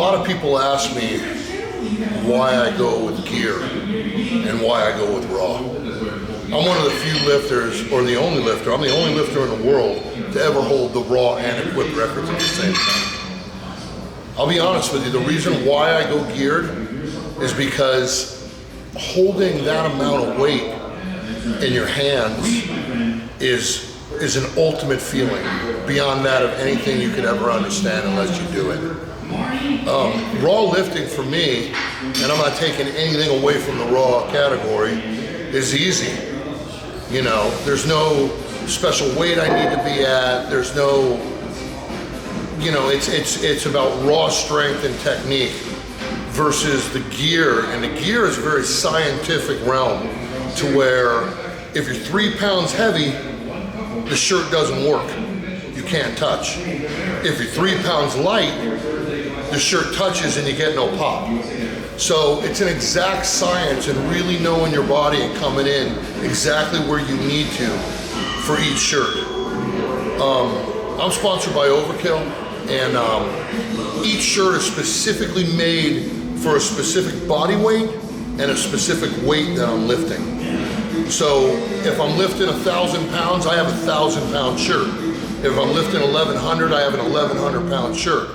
lot of people ask me why I go with gear and why I go with raw. I'm one of the few lifters, or the only lifter, I'm the only lifter in the world to ever hold the raw and equipped records at the same time. I'll be honest with you, the reason why I go geared is because holding that amount of weight in your hands is an ultimate feeling beyond that of anything you could ever understand unless you do it. Raw lifting for me, and I'm not taking anything away from the raw category, is easy. You know, there's no special weight I need to be at. There's no, you know, it's about raw strength and technique versus the gear. And the gear is a very scientific realm to where if you're 3 pounds heavy, the shirt doesn't work. You can't touch. If you're 3 pounds light, the shirt touches and you get no pop. So it's an exact science and really knowing your body and coming in exactly where you need to for each shirt. I'm sponsored by Overkill, and each shirt is specifically made for a specific body weight and a specific weight that I'm lifting. So if I'm lifting 1,000 pounds, I have a 1,000-pound shirt. If I'm lifting 1,100, I have an 1,100-pound shirt.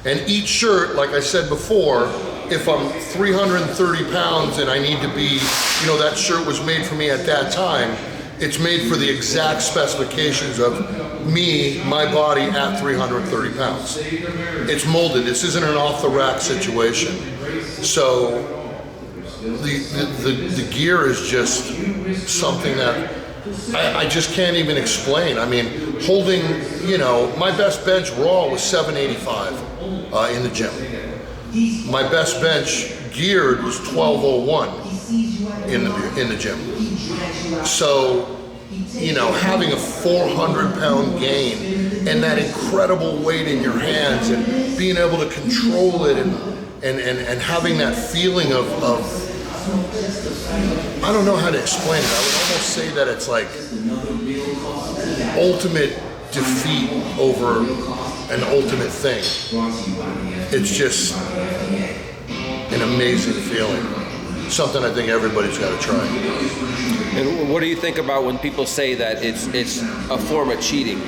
And each shirt, like I said before, if I'm 330 pounds and I need to be, you know, that shirt was made for me at that time, it's made for the exact specifications of me, my body at 330 pounds. It's molded. This isn't an off-the-rack situation. So the gear is just something that I just can't even explain. I mean, holding, you know, my best bench raw was 785 in the gym. My best bench geared was 1201 in the gym. So, you know, having a 400-pound gain and that incredible weight in your hands and being able to control it and having that feeling of I don't know how to explain it. I would almost say that it's like ultimate defeat over an ultimate thing. It's just an amazing feeling. Something I think everybody's got to try. And what do you think about when people say that it's a form of cheating?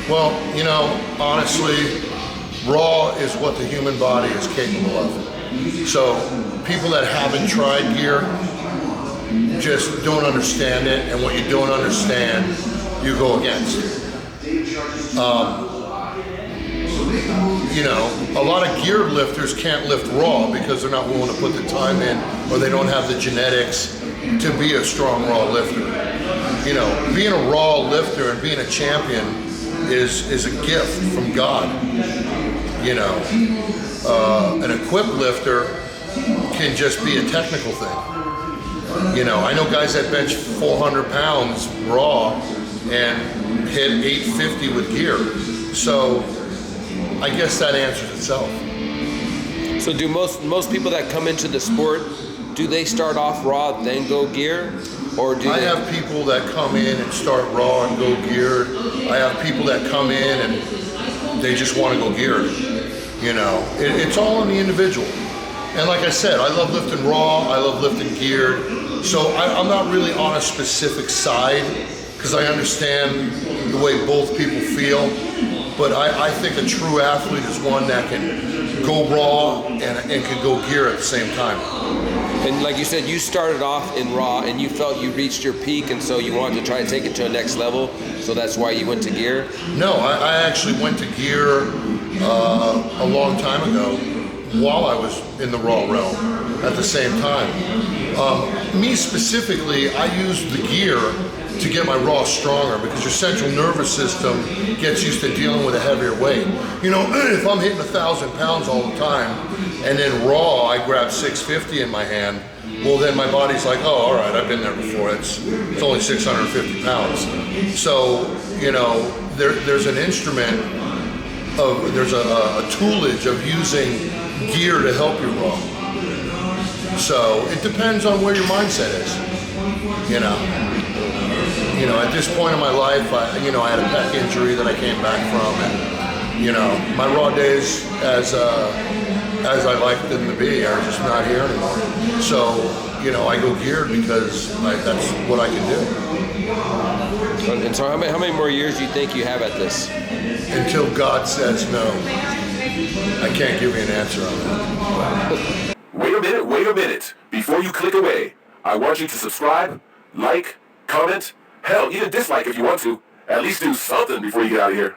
Well, you know, honestly, raw is what the human body is capable of. So people that haven't tried gear just don't understand it, and what you don't understand, you go against. You know, a lot of geared lifters can't lift raw because they're not willing to put the time in, or they don't have the genetics to be a strong raw lifter. You know, being a raw lifter and being a champion is a gift from God. You know, an equipped lifter can just be a technical thing. You know, I know guys that bench 400 pounds raw and hit 850 with gear. So I guess that answers itself. So do most people that come into the sport, do they start off raw then go gear? Or do I have people that come in and start raw and go geared. I have people that come in and they just want to go geared. You know, it's all on the individual. And like I said, I love lifting raw, I love lifting geared. So I'm not really on a specific side because I understand the way both people feel. But I think a true athlete is one that can go raw and can go gear at the same time. And like you said, you started off in raw and you felt you reached your peak, and so you wanted to try to take it to a next level. So that's why you went to gear? No, I actually went to gear a long time ago while I was in the raw realm at the same time. Me specifically, I used the gear to get my raw stronger because your central nervous system gets used to dealing with a heavier weight. You know, if I'm hitting 1,000 pounds all the time and then raw I grab 650 in my hand, well then my body's like, oh, all right, I've been there before. It's only 650 pounds. So, you know, there's an instrument of, there's a toolage of using gear to help you raw. So it depends on where your mindset is, you know. You know, at this point in my life, I had a pec injury that I came back from, and, you know, my raw days as as I like them to be are just not here anymore. So, you know, I go geared because that's what I can do. And so how many more years do you think you have at this? Until God says no. I can't give you an answer on that. Wait a minute. Before you click away, I want you to subscribe, like, comment, hell, even dislike if you want to. At least do something before you get out of here.